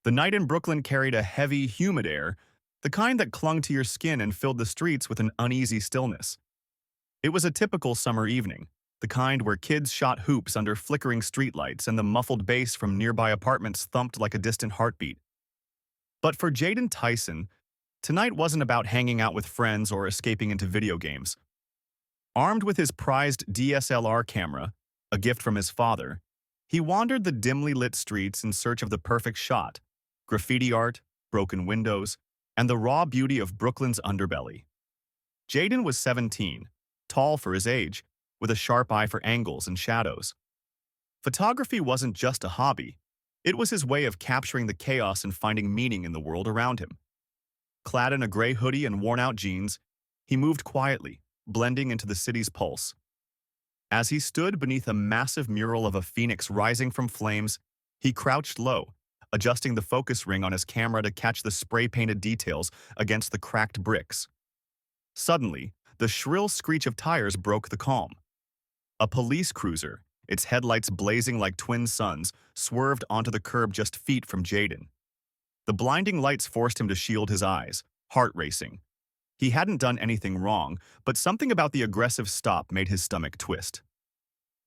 The night in Brooklyn carried a heavy, humid air, the kind that clung to your skin and filled the streets with an uneasy stillness. It was a typical summer evening, the kind where kids shot hoops under flickering streetlights and the muffled bass from nearby apartments thumped like a distant heartbeat. But for Jaden Tyson, tonight wasn't about hanging out with friends or escaping into video games. Armed with his prized DSLR camera, a gift from his father, he wandered the dimly lit streets in search of the perfect shot: graffiti art, broken windows, and the raw beauty of Brooklyn's underbelly. Jaden was 17, tall for his age, with a sharp eye for angles and shadows. Photography wasn't just a hobby, it was his way of capturing the chaos and finding meaning in the world around him. Clad in a gray hoodie and worn-out jeans, he moved quietly, blending into the city's pulse. As he stood beneath a massive mural of a phoenix rising from flames, he crouched low, adjusting the focus ring on his camera to catch the spray-painted details against the cracked bricks. Suddenly, the shrill screech of tires broke the calm. A police cruiser, its headlights blazing like twin suns, swerved onto the curb just feet from Jaden. The blinding lights forced him to shield his eyes, heart racing. He hadn't done anything wrong, but something about the aggressive stop made his stomach twist.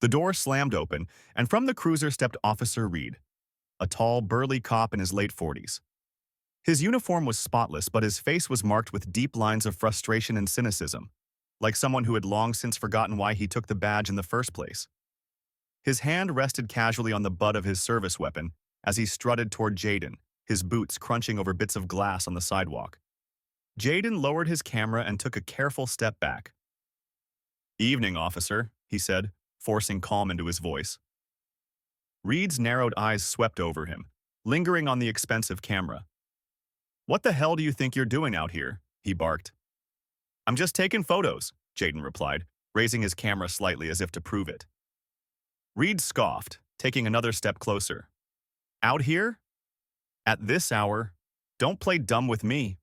The door slammed open, and from the cruiser stepped Officer Reed, a tall, burly cop in his late 40s. His uniform was spotless, but his face was marked with deep lines of frustration and cynicism, like someone who had long since forgotten why he took the badge in the first place. His hand rested casually on the butt of his service weapon as he strutted toward Jaden, his boots crunching over bits of glass on the sidewalk. Jaden lowered his camera and took a careful step back. "Evening, officer," he said, forcing calm into his voice. Reed's narrowed eyes swept over him, lingering on the expensive camera. "What the hell do you think you're doing out here?" he barked. "I'm just taking photos," Jaden replied, raising his camera slightly as if to prove it. Reed scoffed, taking another step closer. "Out here? At this hour? Don't play dumb with me."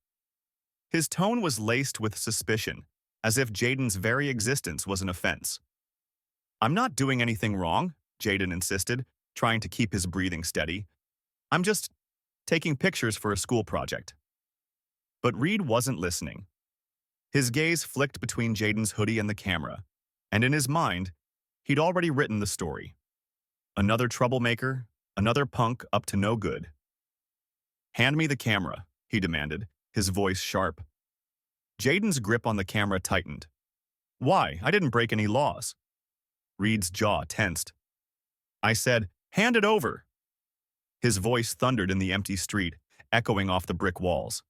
His tone was laced with suspicion, as if Jaden's very existence was an offense. "I'm not doing anything wrong," Jaden insisted, trying to keep his breathing steady. "I'm just taking pictures for a school project." But Reed wasn't listening. His gaze flicked between Jaden's hoodie and the camera, and in his mind, he'd already written the story. Another troublemaker, another punk up to no good. "Hand me the camera," he demanded, his voice sharp. Jaden's grip on the camera tightened. "Why? I didn't break any laws." Reed's jaw tensed. "I said, hand it over." His voice thundered in the empty street, echoing off the brick walls.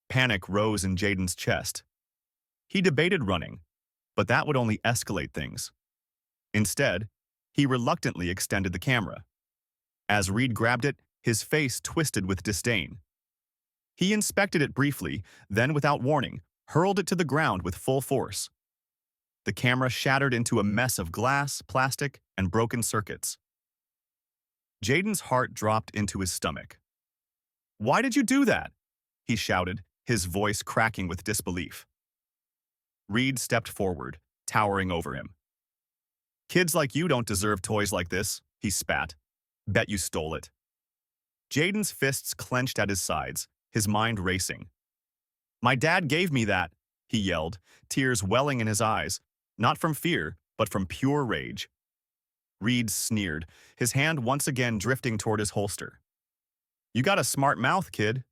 Panic rose in Jaden's chest. He debated running, but that would only escalate things. Instead, he reluctantly extended the camera. As Reed grabbed it, his face twisted with disdain. He inspected it briefly, then without warning, hurled it to the ground with full force. The camera shattered into a mess of glass, plastic, and broken circuits. Jaden's heart dropped into his stomach. "Why did you do that?" he shouted, his voice cracking with disbelief. Reed stepped forward, towering over him. "Kids like you don't deserve toys like this," he spat. "Bet you stole it." Jaden's fists clenched at his sides, his mind racing. "My dad gave me that," he yelled, tears welling in his eyes, not from fear, but from pure rage. Reed sneered, his hand once again drifting toward his holster. "You got a smart mouth, kid.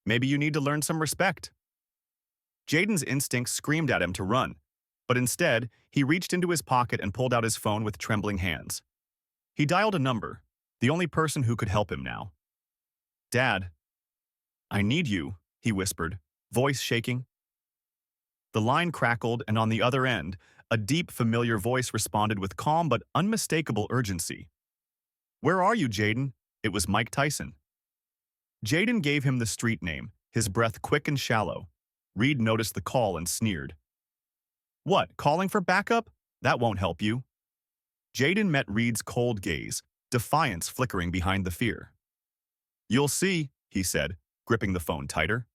Maybe you need to learn some respect." Jaden's instincts screamed at him to run, but instead, he reached into his pocket and pulled out his phone with trembling hands. He dialed a number, the only person who could help him now. "Dad, I need you," he whispered, voice shaking. The line crackled, and on the other end, a deep, familiar voice responded with calm but unmistakable urgency. "Where are you, Jaden?" It was Mike Tyson. Jaden gave him the street name, his breath quick and shallow. Reed noticed the call and sneered. "What, calling for backup? That won't help you." Jaden met Reed's cold gaze, defiance flickering behind the fear. "You'll see," he said, gripping the phone tighter.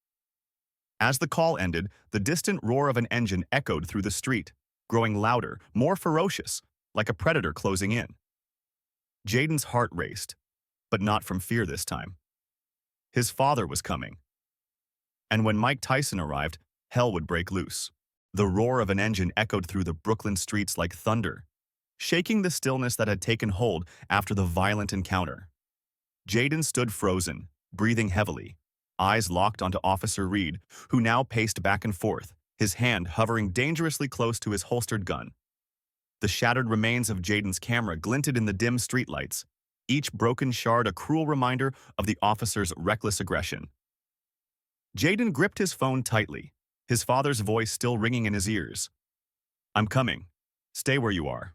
As the call ended, the distant roar of an engine echoed through the street, growing louder, more ferocious, like a predator closing in. Jaden's heart raced, but not from fear this time. His father was coming. And when Mike Tyson arrived, hell would break loose. The roar of an engine echoed through the Brooklyn streets like thunder, shaking the stillness that had taken hold after the violent encounter. Jaden stood frozen, breathing heavily, eyes locked onto Officer Reed, who now paced back and forth, his hand hovering dangerously close to his holstered gun. The shattered remains of Jaden's camera glinted in the dim streetlights, each broken shard a cruel reminder of the officer's reckless aggression. Jaden gripped his phone tightly, his father's voice still ringing in his ears. "I'm coming. Stay where you are."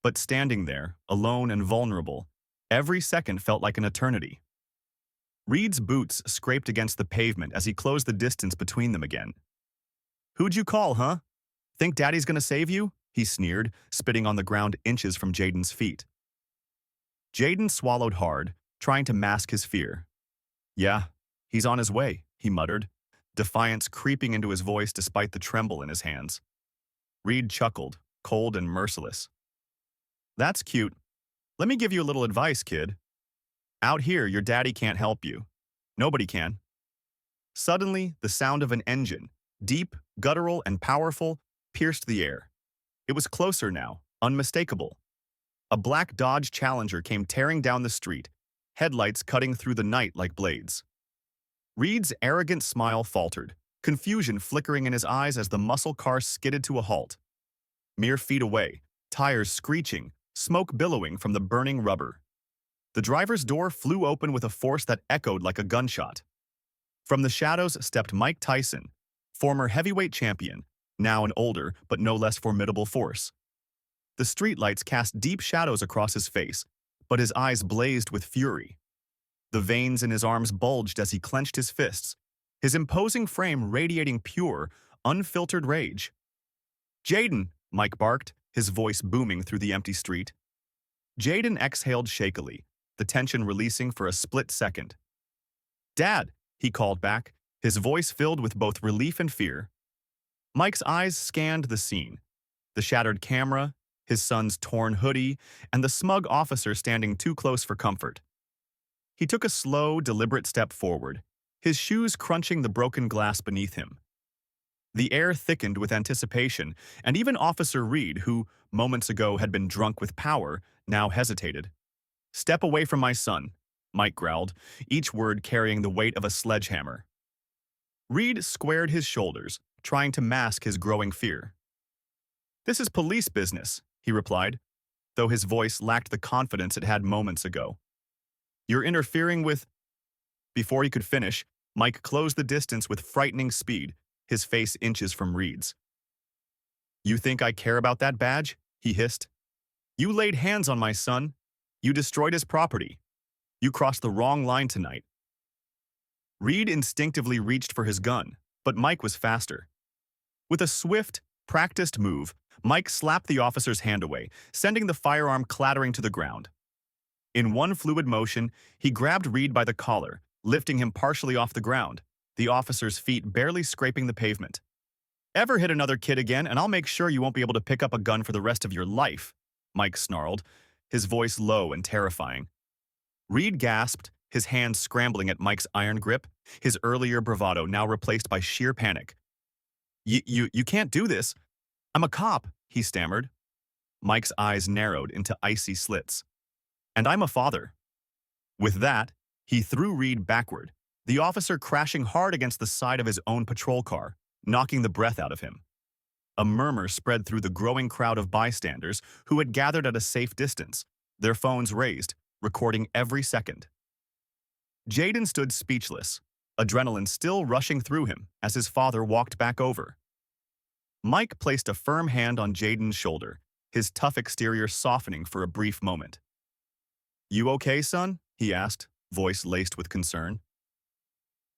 But standing there, alone and vulnerable, every second felt like an eternity. Reed's boots scraped against the pavement as he closed the distance between them again. "Who'd you call, huh? Think Daddy's gonna save you?" he sneered, spitting on the ground inches from Jaden's feet. Jaden swallowed hard, trying to mask his fear. "Yeah, he's on his way," he muttered, defiance creeping into his voice despite the tremble in his hands. Reed chuckled, cold and merciless. "That's cute. Let me give you a little advice, kid. Out here, your daddy can't help you. Nobody can." Suddenly, the sound of an engine, deep, guttural, and powerful, pierced the air. It was closer now, unmistakable. A black Dodge Challenger came tearing down the street, headlights cutting through the night like blades. Reed's arrogant smile faltered, confusion flickering in his eyes as the muscle car skidded to a halt. Mere feet away, tires screeching, smoke billowing from the burning rubber. The driver's door flew open with a force that echoed like a gunshot. From the shadows stepped Mike Tyson, former heavyweight champion, now an older but no less formidable force. The streetlights cast deep shadows across his face, but his eyes blazed with fury. The veins in his arms bulged as he clenched his fists, his imposing frame radiating pure, unfiltered rage. "Jaden!" Mike barked, his voice booming through the empty street. Jaden exhaled shakily, the tension releasing for a split second. "Dad!" he called back, his voice filled with both relief and fear. Mike's eyes scanned the scene, the shattered camera, his son's torn hoodie, and the smug officer standing too close for comfort. He took a slow, deliberate step forward, his shoes crunching the broken glass beneath him. The air thickened with anticipation, and even Officer Reed, who moments ago had been drunk with power, now hesitated. "Step away from my son," Mike growled, each word carrying the weight of a sledgehammer. Reed squared his shoulders, trying to mask his growing fear. "This is police business," he replied, though his voice lacked the confidence it had moments ago. "You're interfering with—" Before he could finish, Mike closed the distance with frightening speed, his face inches from Reed's. "You think I care about that badge?" he hissed. "You laid hands on my son. You destroyed his property. You crossed the wrong line tonight." Reed instinctively reached for his gun, but Mike was faster. With a swift, practiced move, Mike slapped the officer's hand away, sending the firearm clattering to the ground. In one fluid motion, he grabbed Reed by the collar, lifting him partially off the ground, the officer's feet barely scraping the pavement. "Ever hit another kid again, and I'll make sure you won't be able to pick up a gun for the rest of your life," Mike snarled, his voice low and terrifying. Reed gasped, his hands scrambling at Mike's iron grip, his earlier bravado now replaced by sheer panic. You can't do this. I'm a cop," he stammered. Mike's eyes narrowed into icy slits. "And I'm a father." With that, he threw Reed backward, the officer crashing hard against the side of his own patrol car, knocking the breath out of him. A murmur spread through the growing crowd of bystanders who had gathered at a safe distance, their phones raised, recording every second. Jaden stood speechless, adrenaline still rushing through him as his father walked back over. Mike placed a firm hand on Jaden's shoulder, his tough exterior softening for a brief moment. "You okay, son?" he asked, voice laced with concern.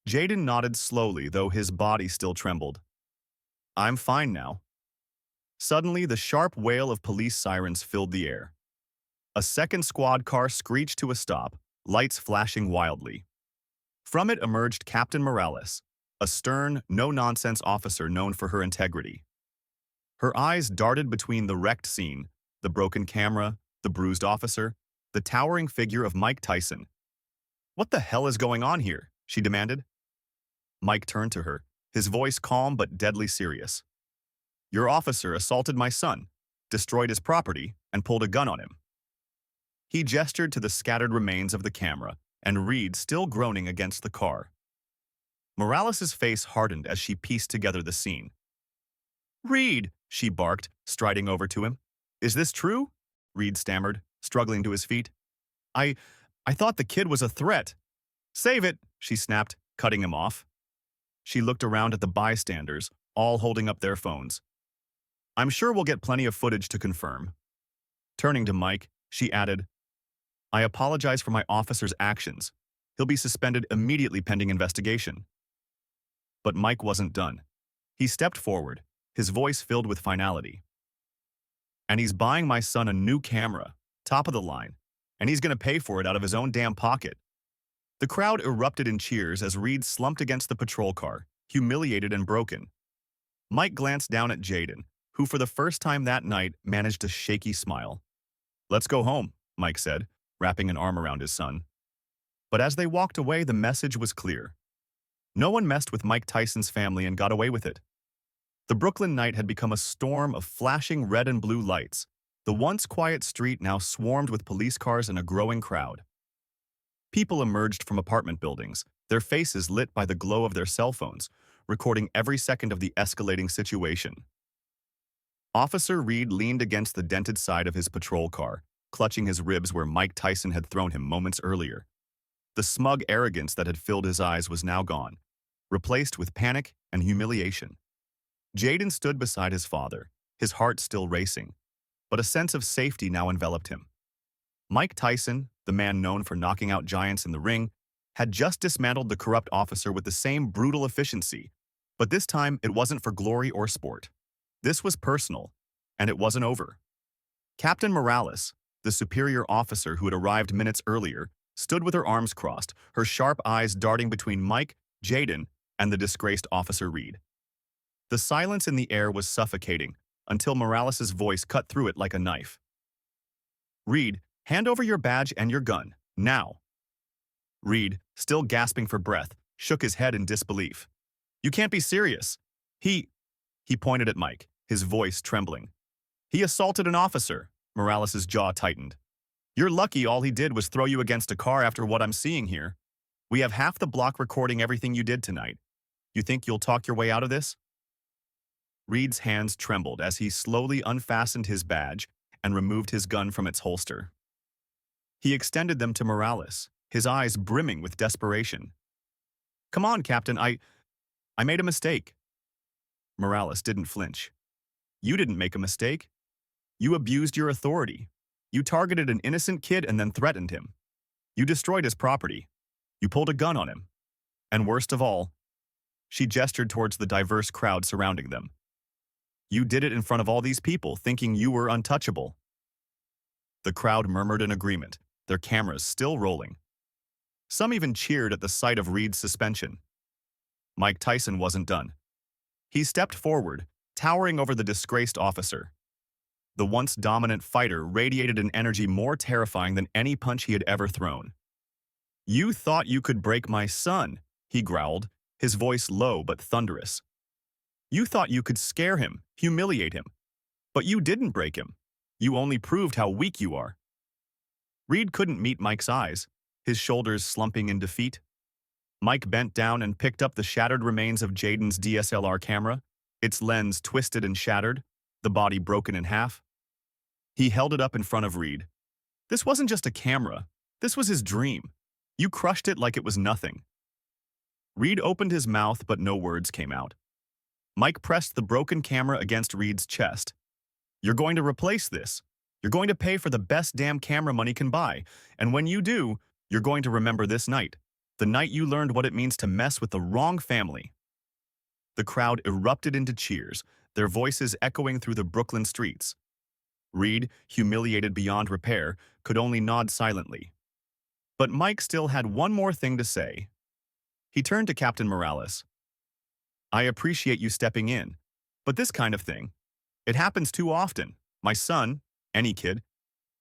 Jaden nodded slowly, though his body still trembled. "I'm fine now." Suddenly, the sharp wail of police sirens filled the air. A second squad car screeched to a stop, lights flashing wildly. From it emerged Captain Morales, a stern, no-nonsense officer known for her integrity. Her eyes darted between the wrecked scene, the broken camera, the bruised officer, the towering figure of Mike Tyson. "What the hell is going on here?" she demanded. Mike turned to her, his voice calm but deadly serious. "Your officer assaulted my son, destroyed his property, and pulled a gun on him." He gestured to the scattered remains of the camera and Reed still groaning against the car. Morales' face hardened as she pieced together the scene. "Reed!" she barked, striding over to him. "Is this true?" Reed stammered, struggling to his feet. I... I thought the kid was a threat." "Save it!" she snapped, cutting him off. She looked around at the bystanders, all holding up their phones. "I'm sure we'll get plenty of footage to confirm." Turning to Mike, she added, "I apologize for my officer's actions. He'll be suspended immediately pending investigation." But Mike wasn't done. He stepped forward, his voice filled with finality. "And he's buying my son a new camera, top of the line, and he's going to pay for it out of his own damn pocket." The crowd erupted in cheers as Reed slumped against the patrol car, humiliated and broken. Mike glanced down at Jaden, who for the first time that night managed a shaky smile. "Let's go home," Mike said, wrapping an arm around his son. But as they walked away, the message was clear. No one messed with Mike Tyson's family and got away with it. The Brooklyn night had become a storm of flashing red and blue lights. The once quiet street now swarmed with police cars and a growing crowd. People emerged from apartment buildings, their faces lit by the glow of their cell phones, recording every second of the escalating situation. Officer Reed leaned against the dented side of his patrol car, clutching his ribs where Mike Tyson had thrown him moments earlier. The smug arrogance that had filled his eyes was now gone, replaced with panic and humiliation. Jaden stood beside his father, his heart still racing, but a sense of safety now enveloped him. Mike Tyson, the man known for knocking out giants in the ring, had just dismantled the corrupt officer with the same brutal efficiency, but this time it wasn't for glory or sport. This was personal, and it wasn't over. Captain Morales, the superior officer who had arrived minutes earlier, stood with her arms crossed, her sharp eyes darting between Mike, Jaden, and the disgraced Officer Reed. The silence in the air was suffocating until Morales' voice cut through it like a knife. "Reed, hand over your badge and your gun, now." Reed, still gasping for breath, shook his head in disbelief. "You can't be serious. He pointed at Mike, his voice trembling. "He assaulted an officer." Morales' jaw tightened. "You're lucky all he did was throw you against a car after what I'm seeing here. We have half the block recording everything you did tonight. You think you'll talk your way out of this?" Reed's hands trembled as he slowly unfastened his badge and removed his gun from its holster. He extended them to Morales, his eyes brimming with desperation. "Come on, Captain, I made a mistake." Morales didn't flinch. "You didn't make a mistake. You abused your authority. You targeted an innocent kid and then threatened him. You destroyed his property. You pulled a gun on him. And worst of all," she gestured towards the diverse crowd surrounding them, "you did it in front of all these people, thinking you were untouchable." The crowd murmured in agreement, their cameras still rolling. Some even cheered at the sight of Reed's suspension. Mike Tyson wasn't done. He stepped forward, towering over the disgraced officer. The once dominant fighter radiated an energy more terrifying than any punch he had ever thrown. "You thought you could break my son," he growled, his voice low but thunderous. "You thought you could scare him, humiliate him. But you didn't break him. You only proved how weak you are." Reed couldn't meet Mike's eyes, his shoulders slumping in defeat. Mike bent down and picked up the shattered remains of Jaden's DSLR camera, its lens twisted and shattered, the body broken in half. He held it up in front of Reed. "This wasn't just a camera. This was his dream. You crushed it like it was nothing." Reed opened his mouth, but no words came out. Mike pressed the broken camera against Reed's chest. "You're going to replace this. You're going to pay for the best damn camera money can buy. And when you do, you're going to remember this night. The night you learned what it means to mess with the wrong family." The crowd erupted into cheers, their voices echoing through the Brooklyn streets. Reed, humiliated beyond repair, could only nod silently. But Mike still had one more thing to say. He turned to Captain Morales. "I appreciate you stepping in, but this kind of thing, it happens too often. My son, any kid,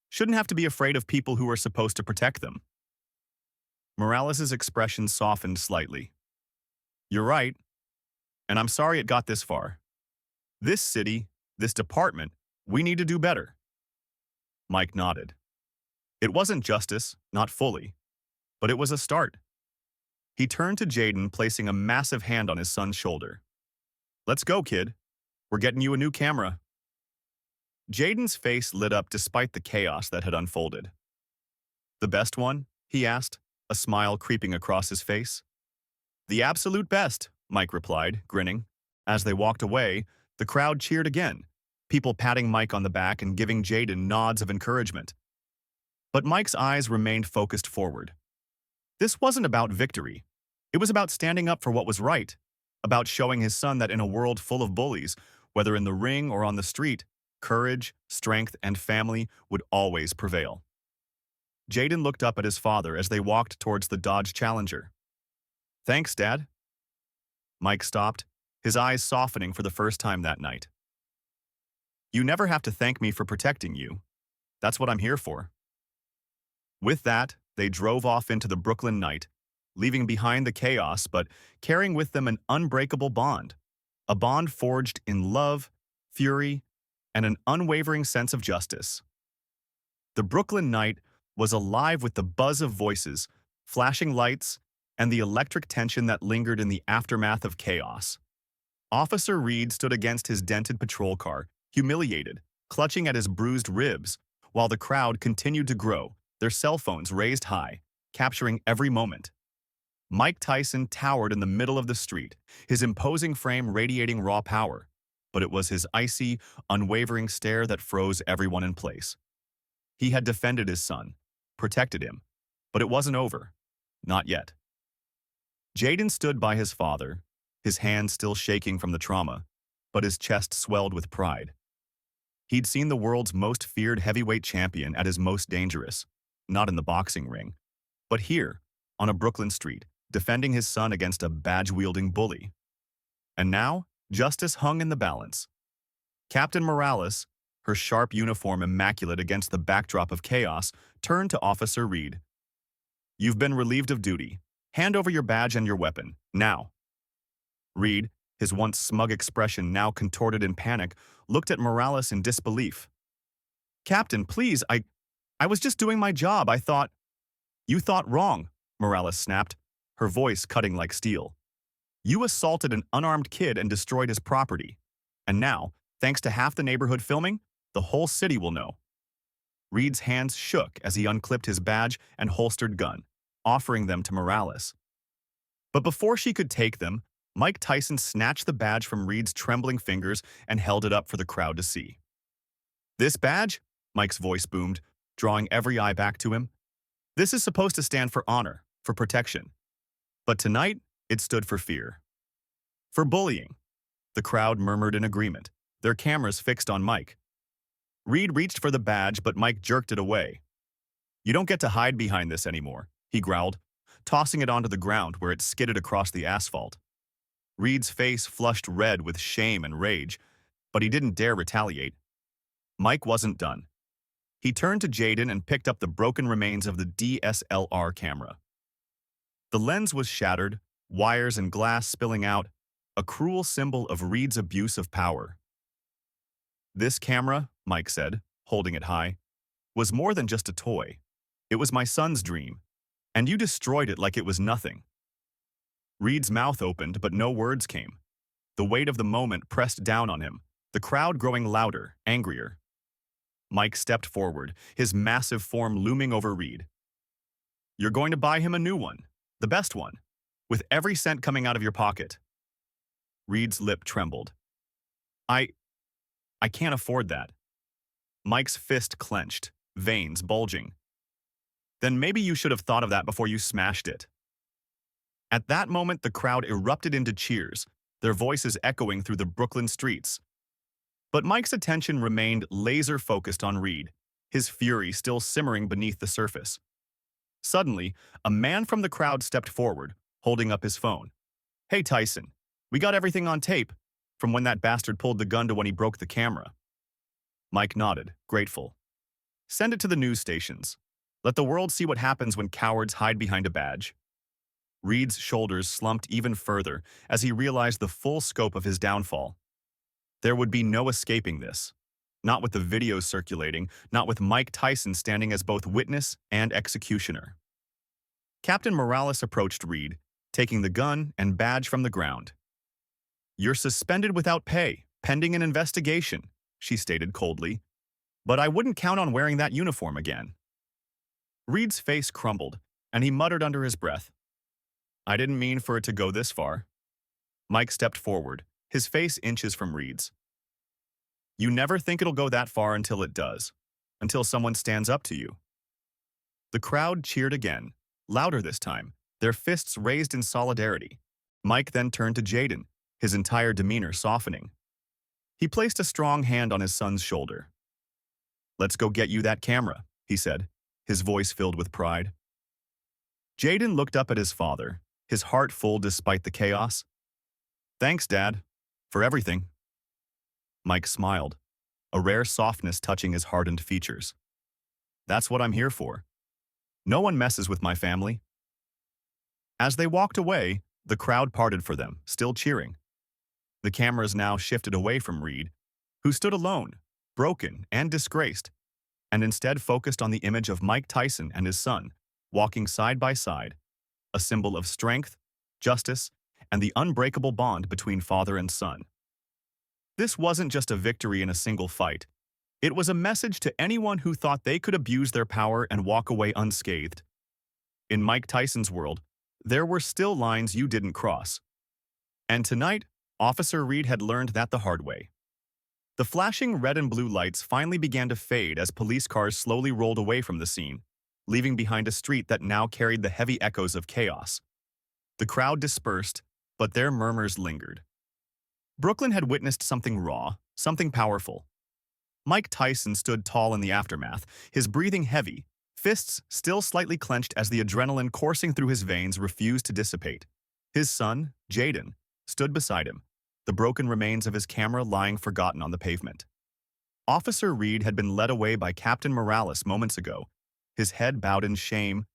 shouldn't have to be afraid of people who are supposed to protect them." Morales' expression softened slightly. You're right, and I'm sorry it got this far. This city, this department, we need to do better. Mike nodded. It wasn't justice, not fully, but it was a start. He turned to Jaden, placing a massive hand on his son's shoulder. Let's go, kid. We're getting you a new camera. Jaden's face lit up despite the chaos that had unfolded. The best one? He asked, a smile creeping across his face. The absolute best, Mike replied, grinning. As they walked away, the crowd cheered again, people patting Mike on the back and giving Jaden nods of encouragement. But Mike's eyes remained focused forward. This wasn't about victory. It was about standing up for what was right, about showing his son that in a world full of bullies, whether in the ring or on the street, courage, strength, and family would always prevail. Jaden looked up at his father as they walked towards the Dodge Challenger. Thanks, Dad. Mike stopped, his eyes softening for the first time that night. You never have to thank me for protecting you. That's what I'm here for. With that, they drove off into the Brooklyn night, leaving behind the chaos but carrying with them an unbreakable bond, a bond forged in love, fury, and an unwavering sense of justice. The Brooklyn night was alive with the buzz of voices, flashing lights, and the electric tension that lingered in the aftermath of chaos. Officer Reed stood against his dented patrol car, humiliated, clutching at his bruised ribs, while the crowd continued to grow, their cell phones raised high, capturing every moment. Mike Tyson towered in the middle of the street, his imposing frame radiating raw power, but it was his icy, unwavering stare that froze everyone in place. He had defended his son, protected him, but it wasn't over. Not yet. Jaden stood by his father, his hands still shaking from the trauma, but his chest swelled with pride. He'd seen the world's most feared heavyweight champion at his most dangerous, not in the boxing ring, but here, on a Brooklyn street, defending his son against a badge-wielding bully. And now, justice hung in the balance. Captain Morales, her sharp uniform immaculate against the backdrop of chaos, turned to Officer Reed. You've been relieved of duty. Hand over your badge and your weapon, now. Reed, his once smug expression now contorted in panic, looked at Morales in disbelief. Captain, please, I was just doing my job. I thought... You thought wrong, Morales snapped, her voice cutting like steel. You assaulted an unarmed kid and destroyed his property. And now, thanks to half the neighborhood filming, the whole city will know. Reed's hands shook as he unclipped his badge and holstered gun, offering them to Morales. But before she could take them, Mike Tyson snatched the badge from Reed's trembling fingers and held it up for the crowd to see. This badge? Mike's voice boomed, drawing every eye back to him. This is supposed to stand for honor, for protection. But tonight, it stood for fear. For bullying. The crowd murmured in agreement, their cameras fixed on Mike. Reed reached for the badge, but Mike jerked it away. You don't get to hide behind this anymore, he growled, tossing it onto the ground where it skidded across the asphalt. Reed's face flushed red with shame and rage, but he didn't dare retaliate. Mike wasn't done. He turned to Jaden and picked up the broken remains of the DSLR camera. The lens was shattered, wires and glass spilling out, a cruel symbol of Reed's abuse of power. This camera, Mike said, holding it high, was more than just a toy. It was my son's dream, and you destroyed it like it was nothing. Reed's mouth opened, but no words came. The weight of the moment pressed down on him, the crowd growing louder, angrier. Mike stepped forward, his massive form looming over Reed. You're going to buy him a new one, the best one, with every cent coming out of your pocket. Reed's lip trembled. I can't afford that. Mike's fist clenched, veins bulging. Then maybe you should have thought of that before you smashed it. At that moment, the crowd erupted into cheers, their voices echoing through the Brooklyn streets. But Mike's attention remained laser-focused on Reed, his fury still simmering beneath the surface. Suddenly, a man from the crowd stepped forward, holding up his phone. Hey, Tyson, we got everything on tape, from when that bastard pulled the gun to when he broke the camera. Mike nodded, grateful. Send it to the news stations. Let the world see what happens when cowards hide behind a badge. Reed's shoulders slumped even further as he realized the full scope of his downfall. There would be no escaping this. Not with the videos circulating, not with Mike Tyson standing as both witness and executioner. Captain Morales approached Reed, taking the gun and badge from the ground. "You're suspended without pay, pending an investigation," she stated coldly. "But I wouldn't count on wearing that uniform again." Reed's face crumbled, and he muttered under his breath, "I didn't mean for it to go this far." Mike stepped forward, his face inches from Reed's. "You never think it'll go that far until it does, until someone stands up to you." The crowd cheered again, louder this time, their fists raised in solidarity. Mike then turned to Jaden, his entire demeanor softening. He placed a strong hand on his son's shoulder. "Let's go get you that camera," he said, his voice filled with pride. Jaden looked up at his father, his heart full despite the chaos. "Thanks, Dad, for everything." Mike smiled, a rare softness touching his hardened features. "That's what I'm here for. No one messes with my family." As they walked away, the crowd parted for them, still cheering. The cameras now shifted away from Reed, who stood alone, broken and disgraced, and instead focused on the image of Mike Tyson and his son, walking side by side, a symbol of strength, justice, and the unbreakable bond between father and son. This wasn't just a victory in a single fight. It was a message to anyone who thought they could abuse their power and walk away unscathed. In Mike Tyson's world, there were still lines you didn't cross. And tonight, Officer Reed had learned that the hard way. The flashing red and blue lights finally began to fade as police cars slowly rolled away from the scene, leaving behind a street that now carried the heavy echoes of chaos. The crowd dispersed, but their murmurs lingered. Brooklyn had witnessed something raw, something powerful. Mike Tyson stood tall in the aftermath, his breathing heavy, fists still slightly clenched as the adrenaline coursing through his veins refused to dissipate. His son, Jaden, stood beside him, the broken remains of his camera lying forgotten on the pavement. Officer Reed had been led away by Captain Morales moments ago, his head bowed in shame,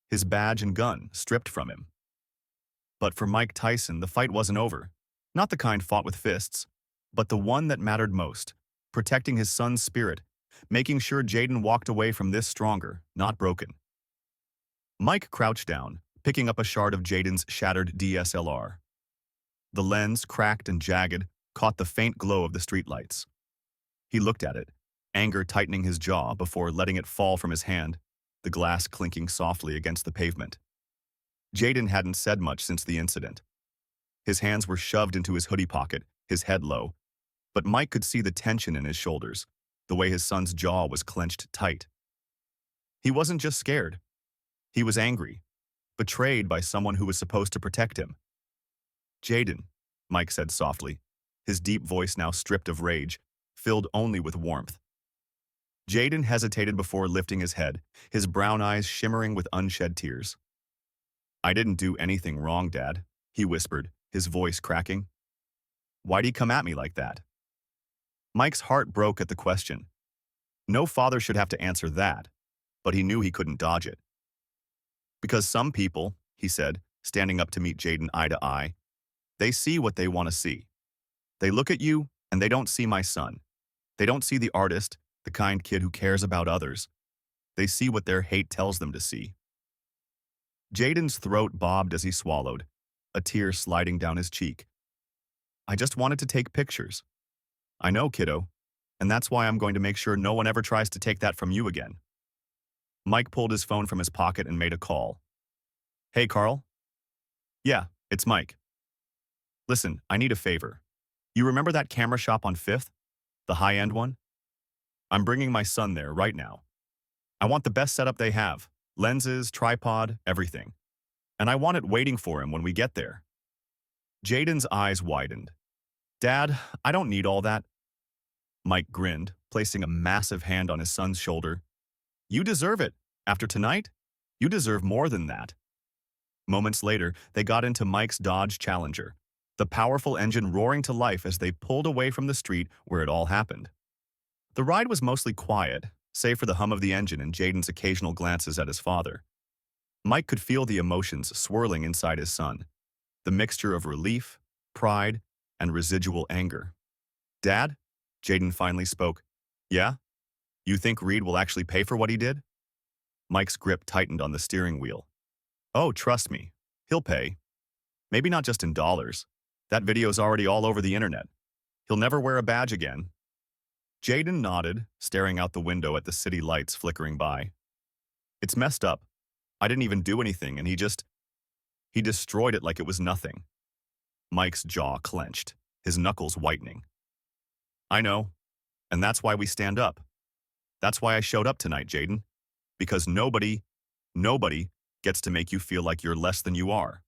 his badge and gun stripped from him. But for Mike Tyson, the fight wasn't over. Not the kind fought with fists, but the one that mattered most, protecting his son's spirit, making sure Jaden walked away from this stronger, not broken. Mike crouched down, picking up a shard of Jaden's shattered DSLR. The lens, cracked and jagged, caught the faint glow of the streetlights. He looked at it, anger tightening his jaw before letting it fall from his hand, the glass clinking softly against the pavement. Jaden hadn't said much since the incident. His hands were shoved into his hoodie pocket, his head low, but Mike could see the tension in his shoulders, the way his son's jaw was clenched tight. He wasn't just scared. He was angry, betrayed by someone who was supposed to protect him. "Jaden," Mike said softly, his deep voice now stripped of rage, filled only with warmth. Jaden hesitated before lifting his head, his brown eyes shimmering with unshed tears. "I didn't do anything wrong, Dad," he whispered, his voice cracking. "Why'd he come at me like that?" Mike's heart broke at the question. No father should have to answer that, but he knew he couldn't dodge it. "Because some people," he said, standing up to meet Jaden eye to eye, "they see what they want to see. They look at you, and they don't see my son. They don't see the artist, the kind kid who cares about others. They see what their hate tells them to see." Jaden's throat bobbed as he swallowed, a tear sliding down his cheek. "I just wanted to take pictures." "I know, kiddo, and that's why I'm going to make sure no one ever tries to take that from you again." Mike pulled his phone from his pocket and made a call. "Hey, Carl?" "Yeah, it's Mike. Listen, I need a favor. You remember that camera shop on 5th? The high-end one? I'm bringing my son there right now. I want the best setup they have. Lenses, tripod, everything. And I want it waiting for him when we get there." Jaden's eyes widened. "Dad, I don't need all that." Mike grinned, placing a massive hand on his son's shoulder. "You deserve it. After tonight, you deserve more than that." Moments later, they got into Mike's Dodge Challenger, the powerful engine roaring to life as they pulled away from the street where it all happened. The ride was mostly quiet, save for the hum of the engine and Jaden's occasional glances at his father. Mike could feel the emotions swirling inside his son, the mixture of relief, pride, and residual anger. Dad? Jaden finally spoke. Yeah? You think Reed will actually pay for what he did? Mike's grip tightened on the steering wheel. Oh, trust me. He'll pay. Maybe not just in dollars. That video's already all over the internet. He'll never wear a badge again. Jaden nodded, staring out the window at the city lights flickering by. It's messed up. I didn't even do anything, and he destroyed it like it was nothing. Mike's jaw clenched, his knuckles whitening. I know, and that's why we stand up. That's why I showed up tonight, Jaden. Because nobody gets to make you feel like you're less than you are.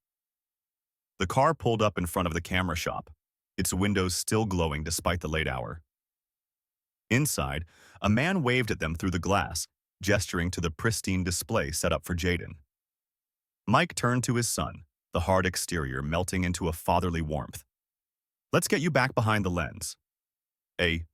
The car pulled up in front of the camera shop, its windows still glowing despite the late hour. Inside, a man waved at them through the glass, gesturing to the pristine display set up for Jaden. Mike turned to his son, the hard exterior melting into a fatherly warmth. Let's get you back behind the lens. A